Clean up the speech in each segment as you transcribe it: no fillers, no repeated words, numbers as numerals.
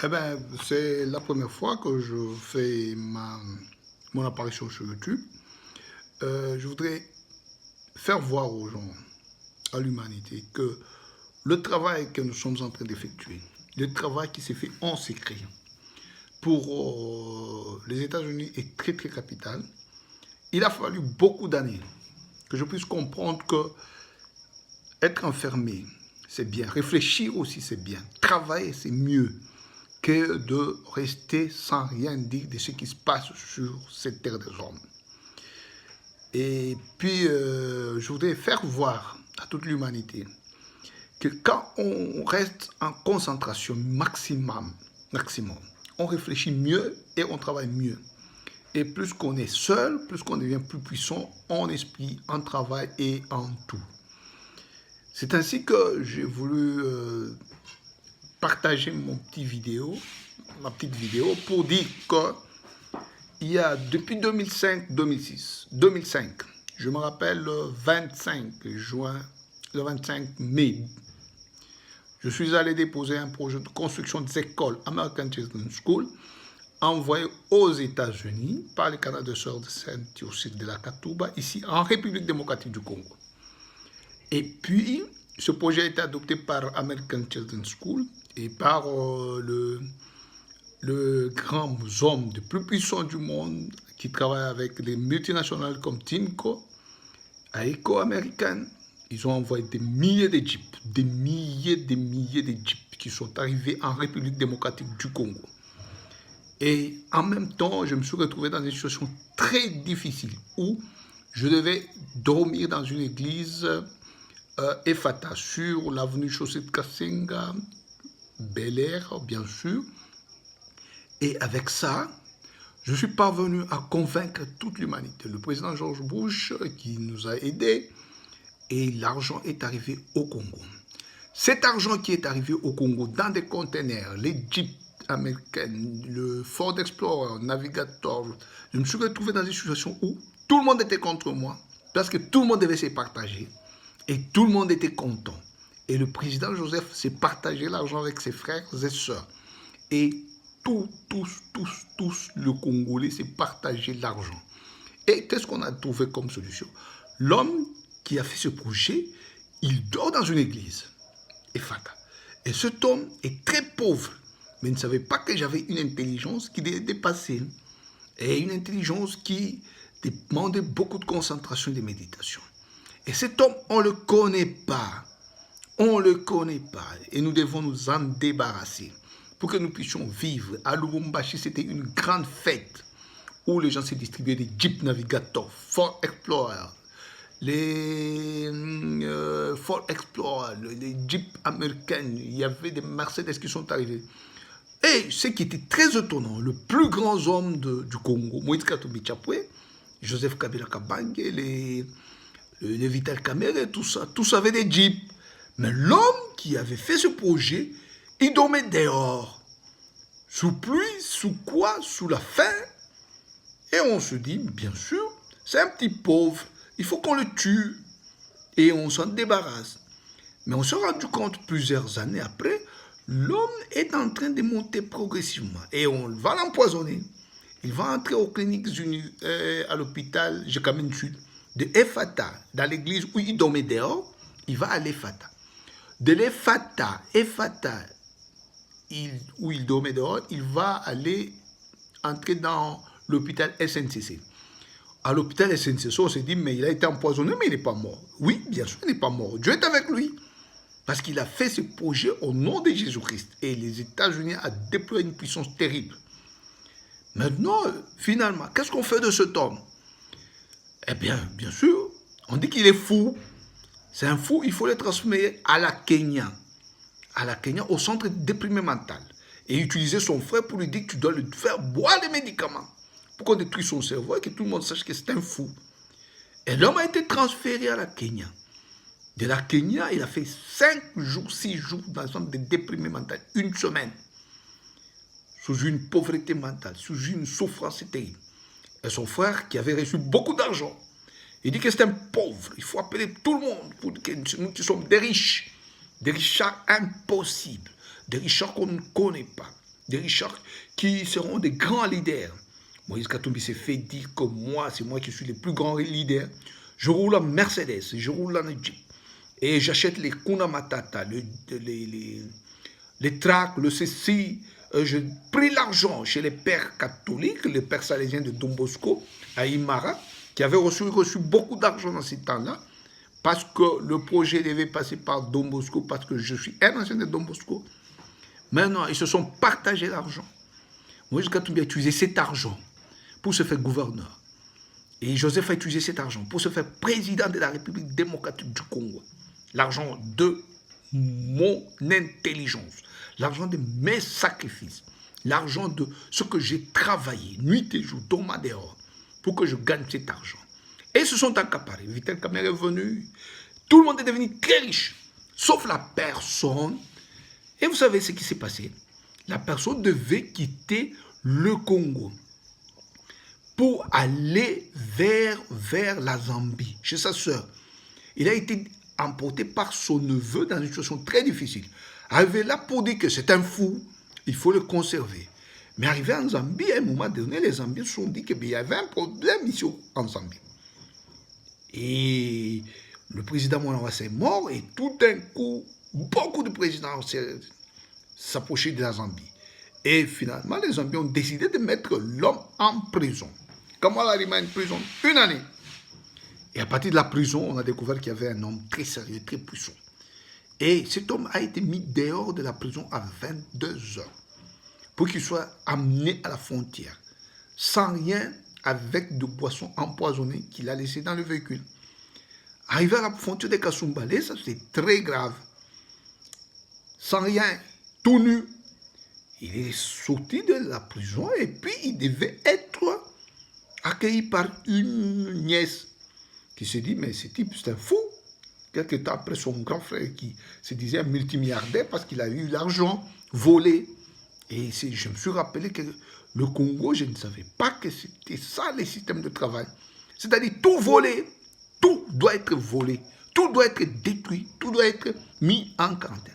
Eh ben, c'est la première fois que je fais mon apparition sur YouTube. Je voudrais faire voir aux gens, à l'humanité, que le travail que nous sommes en train d'effectuer, le travail qui s'est fait en secret pour les États-Unis est très très capital. Il a fallu beaucoup d'années que je puisse comprendre que être enfermé, c'est bien. Réfléchir aussi, c'est bien. Travailler, c'est mieux que de rester sans rien dire de ce qui se passe sur cette terre des hommes. Et puis, je voudrais faire voir à toute l'humanité que quand on reste en concentration maximum, on réfléchit mieux et on travaille mieux. Et plus qu'on est seul, plus qu'on devient plus puissant en esprit, en travail et en tout. C'est ainsi que j'ai voulu partager ma petite vidéo pour dire que il y a depuis 2005, je me rappelle le 25 juin, le 25 mai, je suis allé déposer un projet de construction des écoles American Children's School envoyé aux États-Unis par les Canadiens de Saint-Théophile de la Katouba, ici en République démocratique du Congo. Et puis, ce projet a été adopté par American Children's School et par le grand homme le plus puissant du monde qui travaille avec les multinationales comme Timco, Aeco American. Ils ont envoyé des milliers de jeeps, des milliers de jeeps qui sont arrivés en République démocratique du Congo. Et en même temps, je me suis retrouvé dans une situation très difficile où je devais dormir dans une église Efata sur l'avenue Chaussée de Kassenga, Bel Air, bien sûr. Et avec ça, je suis parvenu à convaincre toute l'humanité. Le président George Bush qui nous a aidés, et l'argent est arrivé au Congo. Cet argent qui est arrivé au Congo dans des containers, les jeeps américains, le Ford Explorer, Navigator, je me suis retrouvé dans une situation où tout le monde était contre moi, parce que tout le monde devait se partager, et tout le monde était content. Et le président Joseph s'est partagé l'argent avec ses frères et sœurs. Et tous, le Congolais s'est partagé l'argent. Et qu'est-ce qu'on a trouvé comme solution? L'homme qui a fait ce projet, il dort dans une église, Efata. Et cet homme est très pauvre, mais il ne savait pas que j'avais une intelligence qui dépassait, et une intelligence qui demandait beaucoup de concentration et de méditation. Et cet homme, on ne le connaît pas. On ne le connaît pas. Et nous devons nous en débarrasser pour que nous puissions vivre. À Lubumbashi, c'était une grande fête où les gens se distribuaient des Jeep Navigator, Ford Explorer, les Ford Explorer, les Jeeps américains. Il y avait des Mercedes qui sont arrivés. Et ce qui était très étonnant, le plus grand homme du Congo, Moïse Katumbi Chapwe, Joseph Kabila Kabange, les Vital Kamerhe, tout ça, tous avaient des Jeeps. Mais l'homme qui avait fait ce projet, il dormait dehors. Sous pluie, sous quoi? Sous la faim. Et on se dit, bien sûr, c'est un petit pauvre, il faut qu'on le tue. Et on s'en débarrasse. Mais on s'est rendu compte plusieurs années après, l'homme est en train de monter progressivement. Et on va l'empoisonner. Il va entrer aux cliniques à l'hôpital Jekamine Sud de Efata, dans l'église où il dormait dehors, il va à l'Efata. De l'Efata, où il dormait dehors, il va aller entrer dans l'hôpital SNCC. À l'hôpital SNCC, on s'est dit, mais il a été empoisonné, mais il n'est pas mort. Oui, bien sûr, il n'est pas mort. Dieu est avec lui. Parce qu'il a fait ce projet au nom de Jésus-Christ. Et les États-Unis ont déployé une puissance terrible. Maintenant, finalement, qu'est-ce qu'on fait de cet homme? Eh bien sûr, on dit qu'il est fou. C'est un fou, il faut le transmettre à la Kenya. À la Kenya, au centre déprimé mental. Et utiliser son frère pour lui dire que tu dois lui faire boire des médicaments. Pour qu'on détruise son cerveau et que tout le monde sache que c'est un fou. Et l'homme a été transféré à la Kenya. De la Kenya, il a fait 5 jours, 6 jours dans le centre de déprimé mental. Une semaine. Sous une pauvreté mentale, sous une souffrance terrible. Et son frère, qui avait reçu beaucoup d'argent, il dit que c'est un pauvre. Il faut appeler tout le monde pour dire que nous qui sommes des riches. Des richards impossibles. Des richards qu'on ne connaît pas. des Richards qui seront des grands leaders. Moïse Katumbi s'est fait dire que moi, c'est moi qui suis le plus grand leader. Je roule en Mercedes, je roule en Jeep. Et j'achète les Kuna Matata, les tracts, le ceci. Je pris l'argent chez les pères catholiques, les pères salésiens de Don Bosco, à Imara, qui avaient reçu beaucoup d'argent dans ces temps-là, parce que le projet devait passer par Don Bosco, parce que je suis un ancien de Don Bosco. Maintenant, ils se sont partagés l'argent. Moïse Katumbi a utilisé cet argent pour se faire gouverneur. Et Joseph a utilisé cet argent pour se faire président de la République démocratique du Congo. L'argent de mon intelligence, l'argent de mes sacrifices, l'argent de ce que j'ai travaillé, nuit et jour, dans ma dehors, pour que je gagne cet argent. Et ils se sont accaparés. Vital Kamerhe est venu. Tout le monde est devenu très riche, sauf la personne. Et vous savez ce qui s'est passé? La personne devait quitter le Congo pour aller vers la Zambie, chez sa sœur. Il a été emporté par son neveu dans une situation très difficile. Arrivé là pour dire que c'est un fou, il faut le conserver. Mais arrivé en Zambie, à un moment donné, les Zambiens se sont dit qu'il y avait un problème ici en Zambie. Et le président Mwanawasa est mort et tout d'un coup, beaucoup de présidents s'approchaient de la Zambie. Et finalement, les Zambiens ont décidé de mettre l'homme en prison. Kamala Lima en prison, 1 année. Et à partir de la prison, on a découvert qu'il y avait un homme très sérieux, très puissant. Et cet homme a été mis dehors de la prison à 22 heures pour qu'il soit amené à la frontière, sans rien, avec de boissons empoisonnées qu'il a laissées dans le véhicule. Arrivé à la frontière de Kasumbalé, ça c'est très grave. Sans rien, tout nu, il est sorti de la prison et puis il devait être accueilli par une nièce qui se dit, mais ce type c'est un fou. Quelque temps après, son grand frère qui se disait un multimilliardaire parce qu'il a eu l'argent volé. Et je me suis rappelé que le Congo, je ne savais pas que c'était ça les systèmes de travail. C'est-à-dire tout volé, tout doit être volé, tout doit être détruit, tout doit être mis en quarantaine.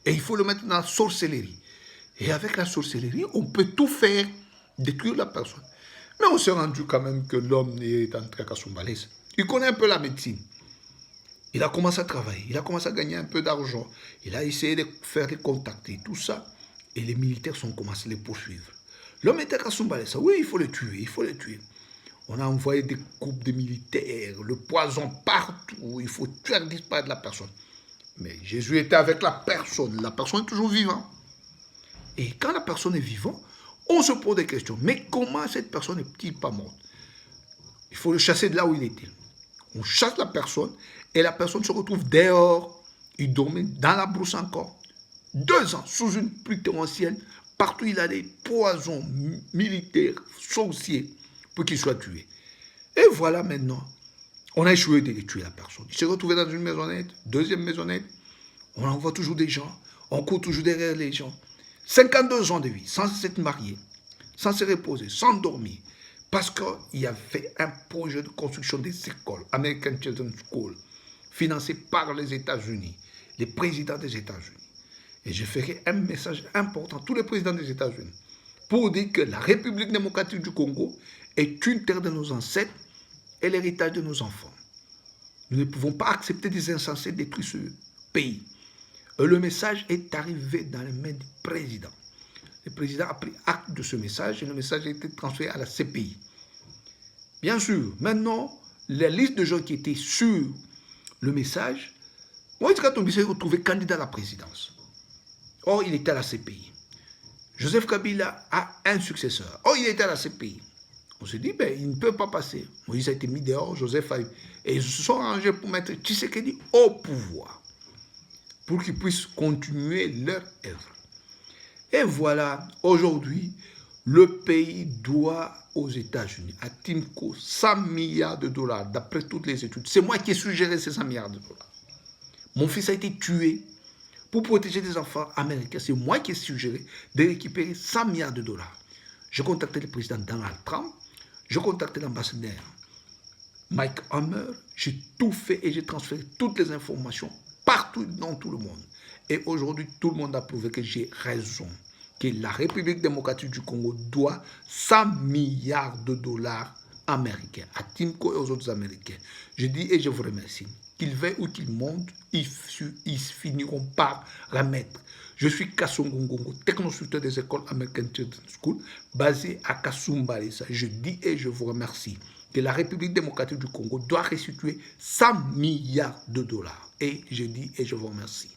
Et il faut le mettre dans la sorcellerie. Et avec la sorcellerie, on peut tout faire, détruire la personne. Mais on s'est rendu quand même que l'homme est entré à Kasumbalé. Il connaît un peu la médecine. Il a commencé à travailler, il a commencé à gagner un peu d'argent. Il a essayé de faire des contacts et tout ça. Et les militaires sont commencé à les poursuivre. L'homme était à Kasumbalé. Oui, il faut le tuer, il faut le tuer. On a envoyé des groupes de militaires, le poison partout. Il faut faire disparaître la personne. Mais Jésus était avec la personne. La personne est toujours vivante. Et quand la personne est vivante, on se pose des questions. Mais comment cette personne n'est-il pas morte? Il faut le chasser de là où il était. On chasse la personne et la personne se retrouve dehors. Il dormait dans la brousse encore. 2 ans sous une pluie torrentielle. Partout il a des poisons militaires, sorciers, pour qu'il soit tué. Et voilà maintenant. On a échoué de tuer la personne. Il s'est retrouvé dans une maisonnette, deuxième maisonnette. On envoie toujours des gens. On court toujours derrière les gens. 52 ans de vie, sans s'être marié, sans se reposer, sans dormir. Parce qu'il y avait un projet de construction des écoles, American Children's School, financé par les États-Unis, les présidents des États-Unis. Et je ferai un message important à tous les présidents des États-Unis pour dire que la République démocratique du Congo est une terre de nos ancêtres et l'héritage de nos enfants. Nous ne pouvons pas accepter des insensés détruire ce pays. Le message est arrivé dans les mains du président. Le président a pris acte de ce message et le message a été transféré à la CPI. Bien sûr, maintenant, la liste de gens qui étaient sur le message, Moïse Katumbi s'est retrouvé candidat à la présidence. Or, il était à la CPI. Joseph Kabila a un successeur. Or, il était à la CPI. On se dit, ben, il ne peut pas passer. Moïse a été mis dehors, Joseph a eu. Et ils se sont arrangés pour mettre Tshisekedi au pouvoir, pour qu'ils puissent continuer leur œuvre. Et voilà, aujourd'hui, le pays doit aux États-Unis, à Timco, 100 milliards de dollars, d'après toutes les études. C'est moi qui ai suggéré ces 100 milliards de dollars. Mon fils a été tué pour protéger des enfants américains. C'est moi qui ai suggéré de récupérer 100 milliards de dollars. J'ai contacté le président Donald Trump, j'ai contacté l'ambassadeur Mike Hammer, j'ai tout fait et j'ai transféré toutes les informations partout dans tout le monde. Et aujourd'hui, tout le monde a prouvé que j'ai raison. que la République démocratique du Congo doit 100 milliards de dollars américains, à Timco et aux autres Américains. Je dis et je vous remercie. Qu'ils veillent ou qu'ils montent, ils finiront par remettre. Je suis Kassongo Ngongo, technostructeur des écoles American Children's School, basé à Kasumbalesa. Je dis et je vous remercie que la République démocratique du Congo doit restituer 100 milliards de dollars. Et je dis et je vous remercie.